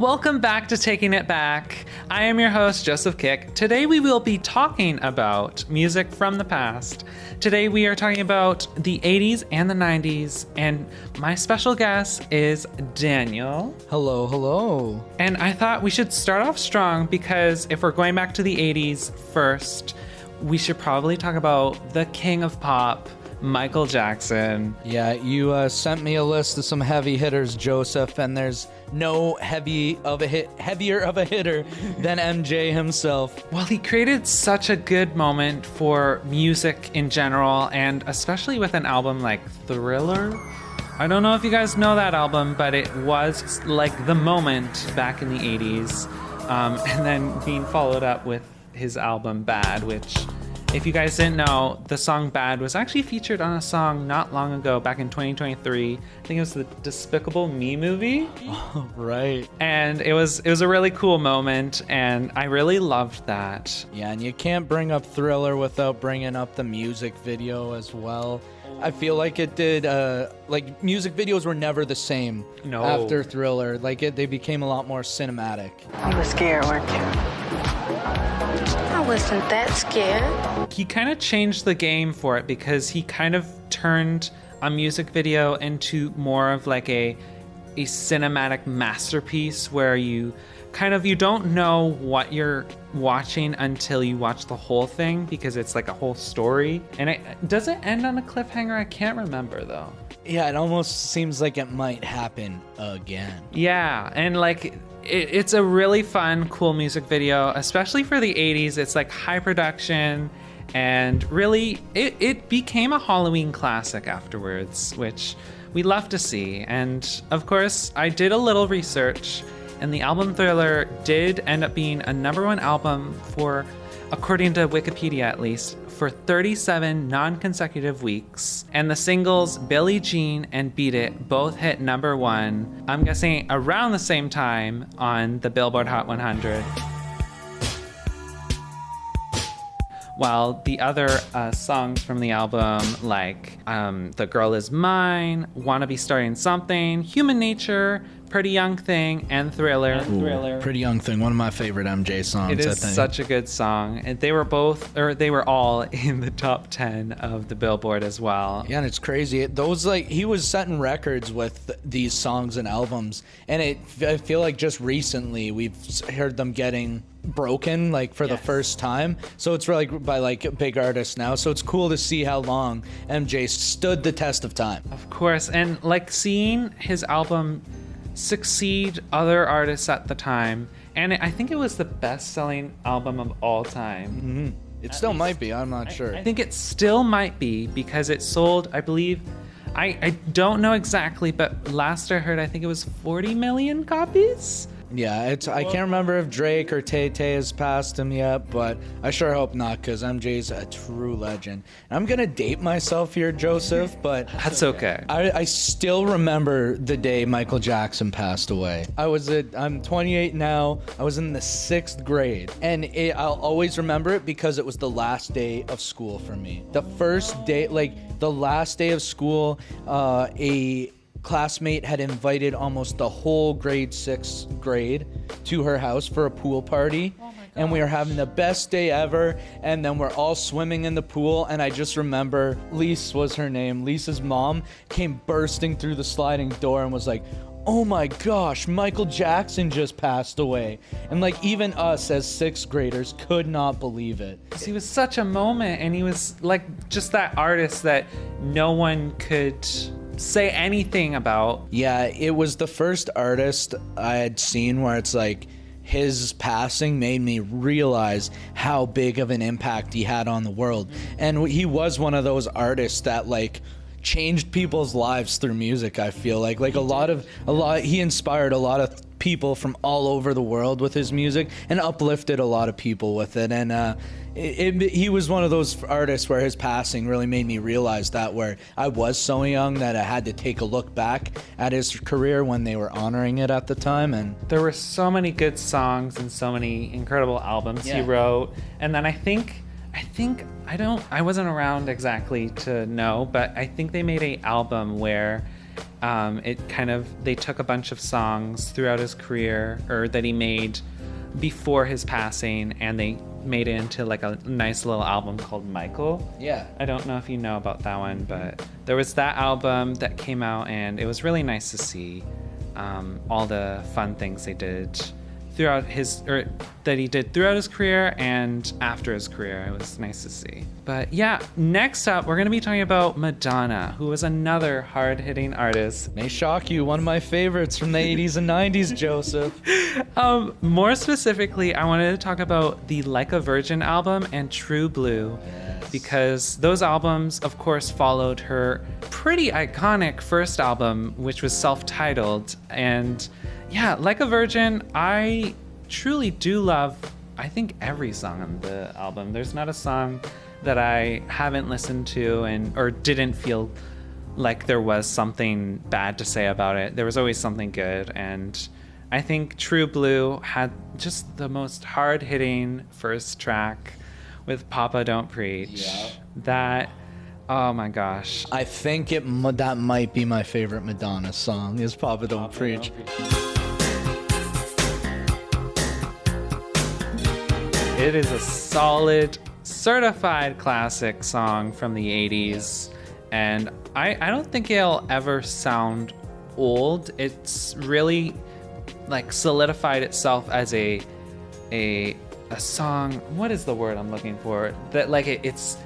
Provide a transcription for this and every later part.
Welcome back to Taking It Back. I am your host, Joseph Kick. Today we will be talking about music from the past. Today we are talking about the 80s and the 90s, and my special guest is Daniel. Hello, hello. And I thought we should start off strong because if we're going back to the 80s first, we should probably talk about the king of pop, Michael Jackson. Yeah, you sent me a list of some heavy hitters, Joseph, and there's no heavier of a hitter than MJ himself. Well, he created such a good moment for music in general, and especially with an album like Thriller. I don't know if you guys know that album, but it was like the moment back in the 80s. And then being followed up with his album Bad, which, if you guys didn't know, the song Bad was actually featured on a song not long ago, back in 2023. I think it was the Despicable Me movie. Oh, right. And it was a really cool moment, and I really loved that. Yeah, and you can't bring up Thriller without bringing up the music video as well. I feel like it did, music videos were never the same after Thriller. They became a lot more cinematic. You were scared, weren't you? I wasn't that scared. He kind of changed the game for it because he kind of turned a music video into more of like a cinematic masterpiece where you don't know what you're watching until you watch the whole thing because it's like a whole story. And does it end on a cliffhanger? I can't remember though. Yeah, it almost seems like it might happen again. Yeah, and it's a really fun, cool music video, especially for the 80s. It's like high production, and really, it became a Halloween classic afterwards, which we love to see. And of course, I did a little research, and the album Thriller did end up being a #1 album for, according to Wikipedia at least, for 37 non-consecutive weeks. And the singles Billie Jean and Beat It both hit #1, I'm guessing around the same time on the Billboard Hot 100. While the other songs from the album, like The Girl Is Mine, Wanna Be Starting Something, Human Nature, Pretty Young Thing, and Thriller. Pretty Young Thing, one of my favorite MJ songs. It is such a good song. And they were all in the top 10 of the Billboard as well. Yeah, and it's crazy. He was setting records with these songs and albums, and I feel like just recently we've heard them getting broken for the first time. So it's really by big artists now. So it's cool to see how long MJ stood the test of time. Of course, and seeing his album succeed other artists at the time, and I think it was the best-selling album of all time. Mm-hmm. It still might be. I'm not sure. I think it still might be because it sold, I believe, I don't know exactly, but last I heard, I think it was 40 million copies. Yeah, I can't remember if Drake or Tay-Tay has passed him yet, but I sure hope not, because MJ's a true legend. And I'm going to date myself here, Joseph, but that's okay. I still remember the day Michael Jackson passed away. I'm 28 now. I was in the 6th grade, and I'll always remember it because it was the last day of school for me. The first day, the last day of school, a classmate had invited almost the whole grade 6th grade to her house for a pool party. And we were having the best day ever, and then we're all swimming in the pool, and I just remember Lise was her name. Lisa's mom came bursting through the sliding door and was like, "Oh my gosh, Michael Jackson just passed away." And even us as 6th graders could not believe it. He was such a moment, and he was just that artist that no one could say anything about. Yeah, it was the first artist I had seen where it's his passing made me realize how big of an impact he had on the world. And he was one of those artists that changed people's lives through music. I feel like he inspired a lot of people from all over the world with his music and uplifted a lot of people with it. And he was one of those artists where his passing really made me realize that, where I was so young that I had to take a look back at his career when they were honoring it at the time. And there were so many good songs and so many incredible albums he wrote. And then I wasn't around exactly to know, but I think they made an album where They took a bunch of songs throughout his career, or that he made before his passing, and they made it into like a nice little album called Michael. Yeah. I don't know if you know about that one, but there was that album that came out, and it was really nice to see all the fun things they did throughout that he did throughout his career and after his career. It was nice to see. But yeah, next up we're going to be talking about Madonna, who was another hard-hitting artist. May shock you, one of my favorites from the 80s and 90s, Joseph. More specifically, I wanted to talk about the Like a Virgin album and True Blue. Because those albums, of course, followed her pretty iconic first album, which was self-titled. And yeah, Like a Virgin, I truly do love, I think, every song on the album. There's not a song that I haven't listened to or didn't feel like there was something bad to say about it. There was always something good. And I think True Blue had just the most hard-hitting first track with Papa Don't Preach. Yeah. That, oh my gosh. I think that might be my favorite Madonna song, is Papa Don't Preach. It is a solid, certified classic song from the 80s. And I don't think it'll ever sound old. It's really like solidified itself as a song. What is the word I'm looking for? That like it's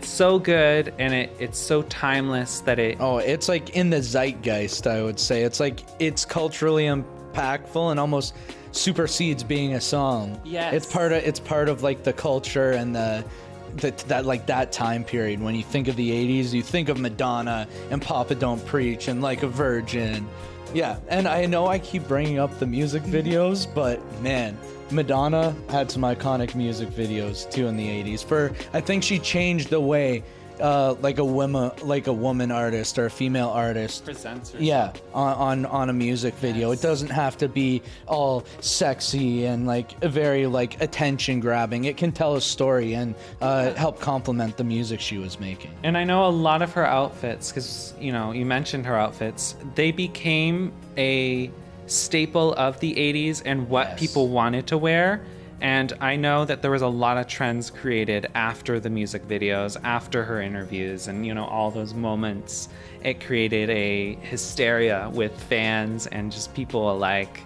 so good, and it's so timeless that it's like in the zeitgeist, I would say. It's like it's culturally impactful and almost supersedes being a song. Yes. It's part of like the culture and that time period. When you think of the 80s, you think of Madonna and Papa Don't Preach and Like a Virgin. Yeah, and I know I keep bringing up the music videos, but man, Madonna had some iconic music videos too in the 80s. I think she changed the way like a woman artist or a female artist presents herself. Yeah, on a music video. Yes. It doesn't have to be all sexy and like very like attention grabbing. It can tell a story and help complement the music she was making. And I know a lot of her outfits, because you mentioned her outfits, they became a staple of the 80s and what people wanted to wear. And I know that there was a lot of trends created after the music videos, after her interviews, and all those moments. It created a hysteria with fans and just people alike,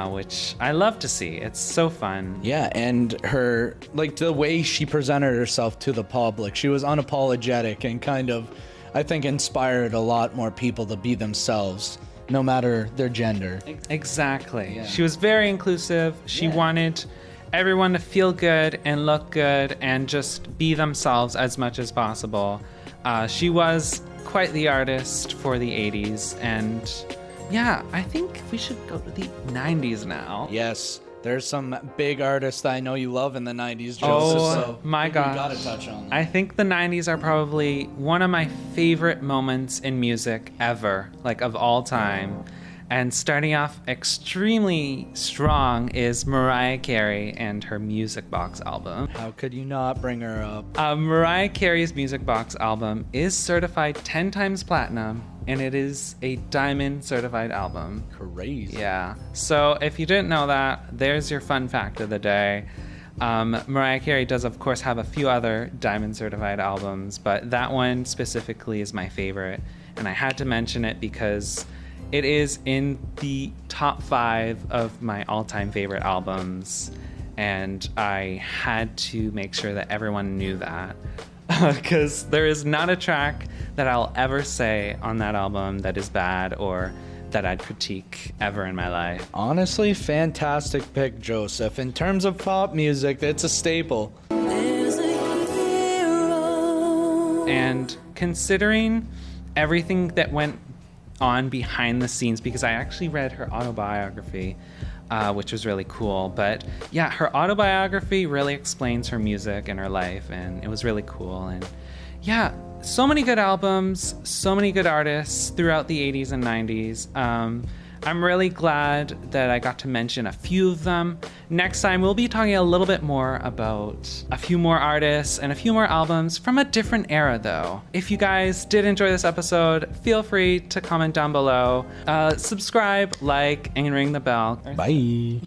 which I love to see. It's so fun. Yeah, and her, like, the way she presented herself to the public, she was unapologetic and kind of, I think, inspired a lot more people to be themselves, no matter their gender. Exactly. Yeah. She was very inclusive. She wanted everyone to feel good and look good and just be themselves as much as possible. She was quite the artist for the 80s. And yeah, I think we should go to the 90s now. Yes. There's some big artists that I know you love in the 90s, Joseph. Oh, my gosh. We gotta touch on them. I think the 90s are probably one of my favorite moments in music ever, like of all time. And starting off extremely strong is Mariah Carey and her Music Box album. How could you not bring her up? Mariah Carey's Music Box album is certified 10 times platinum, and it is a diamond certified album. Crazy. Yeah. So if you didn't know that, there's your fun fact of the day. Mariah Carey does, of course, have a few other diamond certified albums, but that one specifically is my favorite. And I had to mention it because it is in the top 5 of my all-time favorite albums, and I had to make sure that everyone knew that, because there is not a track that I'll ever say on that album that is bad or that I'd critique ever in my life. Honestly, fantastic pick, Joseph. In terms of pop music, it's a staple. And considering everything that went on behind the scenes, because I actually read her autobiography, which was really cool. But yeah, her autobiography really explains her music and her life, and it was really cool. And yeah, so many good albums, so many good artists throughout the 80s and 90s. I'm really glad that I got to mention a few of them. Next time, we'll be talking a little bit more about a few more artists and a few more albums from a different era, though. If you guys did enjoy this episode, feel free to comment down below. Subscribe, like, and ring the bell. Bye.